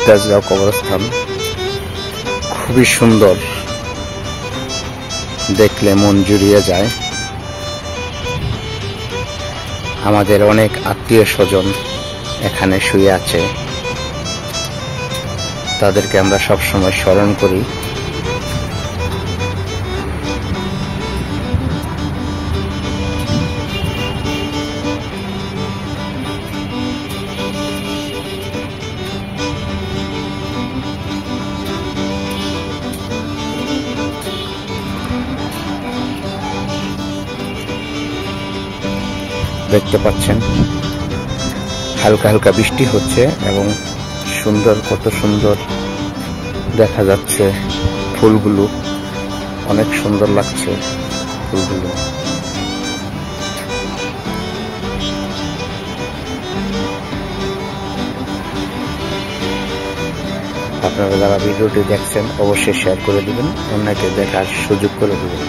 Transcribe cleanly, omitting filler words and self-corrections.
তেজগাঁও কবরস্থান খুবই সুন্দর, দেখলে মন জুড়িয়ে যায়। আমাদের অনেক আত্মীয় স্বজন এখানে শুয়ে আছে, তাদেরকে আমরা সবসময় স্মরণ করি। দেখতে পাচ্ছেন হালকা হালকা বৃষ্টি হচ্ছে এবং সুন্দর, কত সুন্দর দেখা যাচ্ছে ফুলগুলো, অনেক সুন্দর লাগছে ফুলগুলো। আপনারা যারা ভিডিওটি দেখছেন অবশ্যই শেয়ার করে দিবেন, অন্যকে দেখার সুযোগ করে দিবেন।